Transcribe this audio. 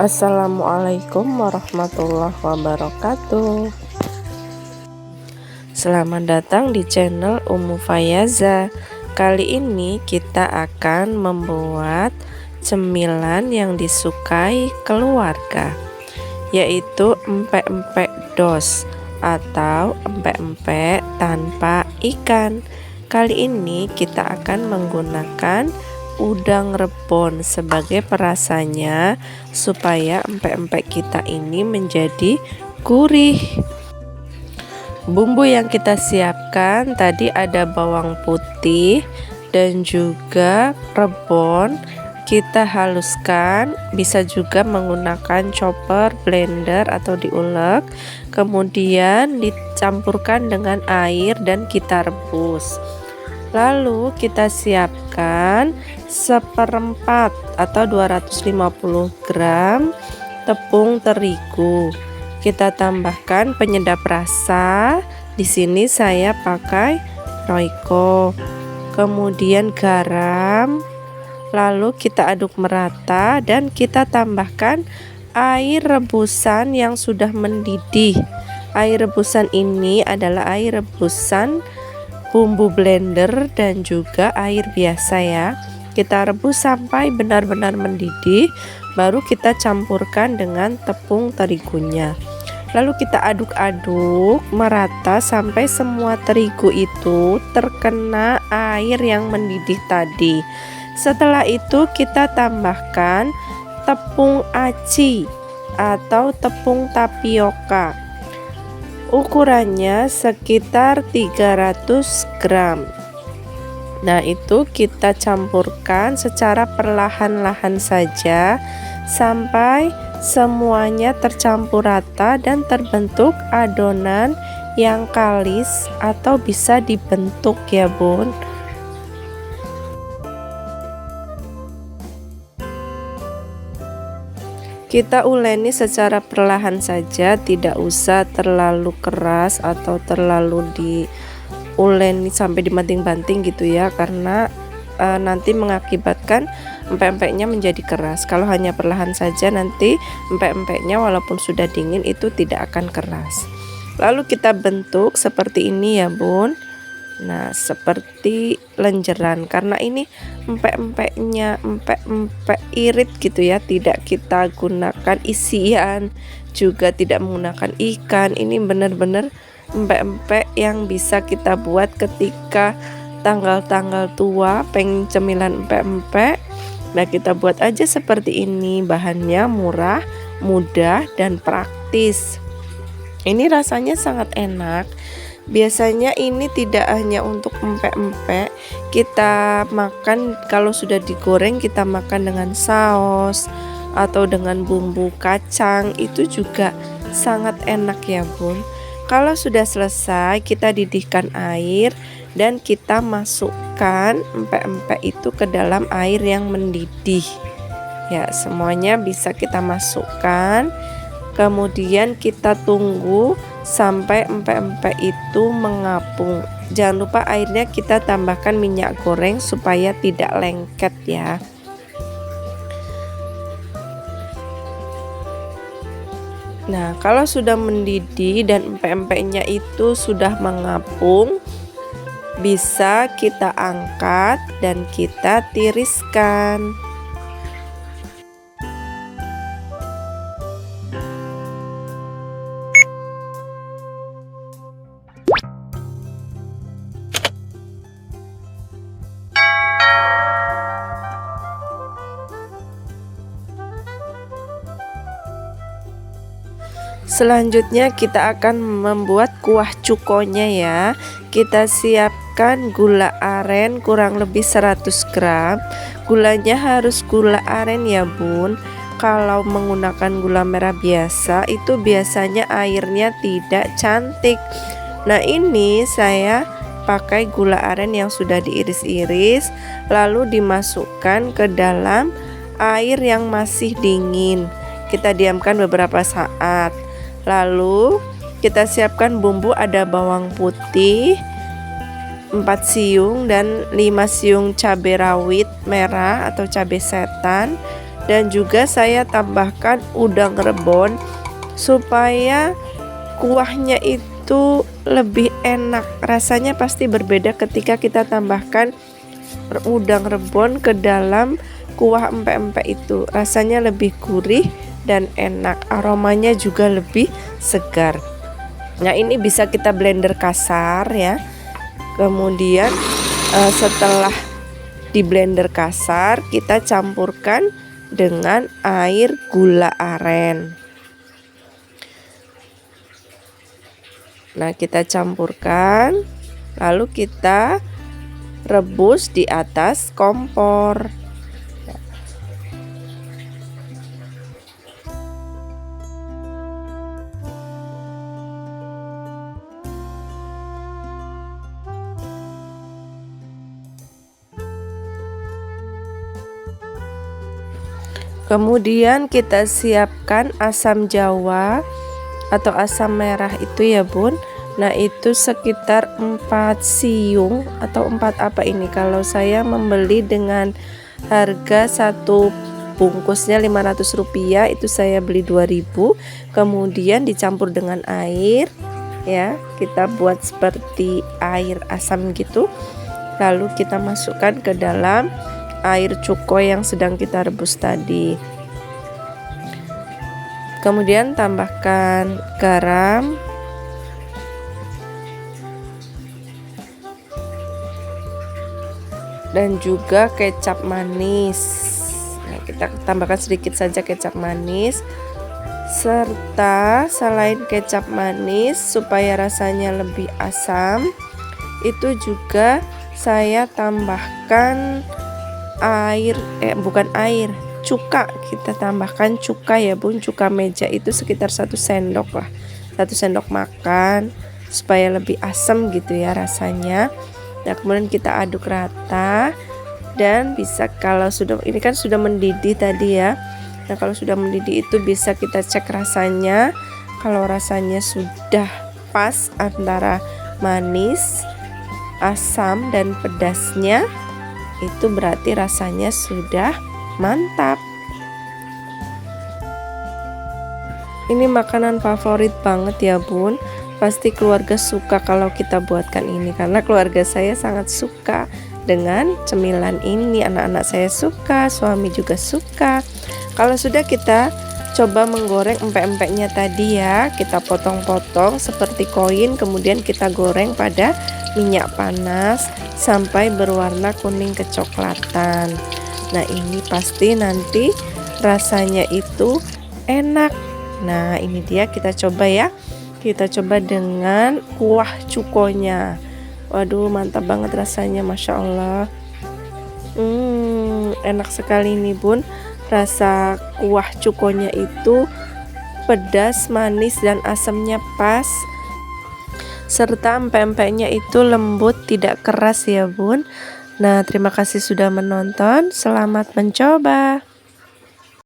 Assalamualaikum warahmatullahi wabarakatuh. Selamat datang di channel Ummu Fayaza. Kali ini kita akan membuat cemilan yang disukai keluarga, yaitu empek-empek dos atau empek-empek tanpa ikan. Kali ini kita akan menggunakan udang rebon sebagai perasanya supaya empek-empek kita ini menjadi gurih. Bumbu yang kita siapkan tadi ada bawang putih dan juga rebon. Kita haluskan, bisa juga menggunakan chopper, blender atau diulek. Kemudian dicampurkan dengan air dan kita rebus. Lalu kita siapkan seperempat atau 250 gram tepung terigu. Kita tambahkan penyedap rasa. Di sini saya pakai Royco. Kemudian garam. Lalu kita aduk merata dan kita tambahkan air rebusan yang sudah mendidih. Air rebusan ini adalah air rebusan bumbu blender dan juga air biasa ya. Kita rebus sampai benar-benar mendidih, baru kita campurkan dengan tepung terigunya. Lalu kita aduk-aduk merata sampai semua terigu itu terkena air yang mendidih tadi. Setelah itu kita tambahkan tepung aci atau tepung tapioka. Ukurannya sekitar 300 gram. Nah, itu kita campurkan secara perlahan-lahan saja sampai semuanya tercampur rata dan terbentuk adonan yang kalis atau bisa dibentuk ya bun. Kita uleni secara perlahan saja, tidak usah terlalu keras atau terlalu diuleni sampai dibanting-banting gitu ya, karena nanti mengakibatkan empek-empeknya menjadi keras. Kalau hanya perlahan saja, nanti empek-empeknya walaupun sudah dingin itu tidak akan keras. Lalu kita bentuk seperti ini ya bun. Nah, seperti lenjeran, karena ini empek-empeknya empek-empek irit gitu ya, tidak kita gunakan isian, juga tidak menggunakan ikan. Ini benar-benar empek-empek yang bisa kita buat ketika tanggal-tanggal tua pengen cemilan empek-empek. Nah, kita buat aja seperti ini. Bahannya murah, mudah, dan praktis. Ini rasanya sangat enak. Biasanya ini tidak hanya untuk empek-empek, kita makan kalau sudah digoreng, kita makan dengan saus atau dengan bumbu kacang, itu juga sangat enak ya bun. Kalau sudah selesai, kita didihkan air dan kita masukkan empek-empek itu ke dalam air yang mendidih ya, semuanya bisa kita masukkan. Kemudian kita tunggu sampai empek-empek itu mengapung. Jangan lupa airnya kita tambahkan minyak goreng supaya tidak lengket ya. Nah, kalau sudah mendidih dan empek-empeknya itu sudah mengapung, bisa kita angkat dan kita tiriskan. Selanjutnya kita akan membuat kuah cukonya ya. Kita siapkan gula aren kurang lebih 100 gram. Gulanya harus gula aren ya bun. Kalau menggunakan gula merah biasa itu biasanya airnya tidak cantik. Nah, ini saya pakai gula aren yang sudah diiris-iris, lalu dimasukkan ke dalam air yang masih dingin. Kita diamkan beberapa saat. Lalu kita siapkan bumbu, ada bawang putih, 4 siung dan 5 siung cabai rawit merah atau cabai setan, dan juga saya tambahkan udang rebon supaya kuahnya itu lebih enak. Rasanya pasti berbeda ketika kita tambahkan udang rebon ke dalam kuah empek-empek itu. Rasanya lebih gurih dan enak, aromanya juga lebih segar. Nah, ini bisa kita blender kasar ya. Kemudian setelah di blender kasar, kita campurkan dengan air gula aren. Nah, kita campurkan, lalu kita rebus di atas kompor. Kemudian kita siapkan asam jawa atau asam merah itu ya bun. Nah, itu sekitar 4 siung atau 4 apa ini. Kalau saya membeli dengan harga satu bungkusnya Rp500, itu saya beli 2.000. Kemudian dicampur dengan air ya, kita buat seperti air asam gitu. Lalu kita masukkan ke dalam air cuko yang sedang kita rebus tadi. Kemudian tambahkan garam, dan juga kecap manis. Nah, kita tambahkan sedikit saja kecap manis, serta selain kecap manis supaya rasanya lebih asam, itu juga saya tambahkan cuka. Kita tambahkan cuka ya bun, cuka meja itu sekitar 1 sendok lah, 1 sendok makan, supaya lebih asam gitu ya rasanya. Nah, kemudian kita aduk rata, dan bisa kalau sudah, ini kan sudah mendidih tadi ya. Nah, kalau sudah mendidih itu bisa kita cek rasanya. Kalau rasanya sudah pas antara manis, asam, dan pedasnya, itu berarti rasanya sudah mantap. Ini makanan favorit banget ya bun. Pasti keluarga suka kalau kita buatkan ini, karena keluarga saya sangat suka dengan cemilan ini. Anak-anak saya suka, suami juga suka. Kalau sudah, kita coba menggoreng empek-empeknya tadi ya. Kita potong-potong seperti koin, kemudian kita goreng pada minyak panas sampai berwarna kuning kecoklatan. Nah, ini pasti nanti rasanya itu enak. Nah, ini dia, kita coba ya. Kita coba dengan kuah cukonya. Waduh, mantap banget rasanya, Masya Allah. Enak sekali nih bun. Rasa kuah cukonya itu pedas, manis, dan asamnya pas. Serta empek-empeknya itu lembut, tidak keras ya bun. Nah, terima kasih sudah menonton. Selamat mencoba.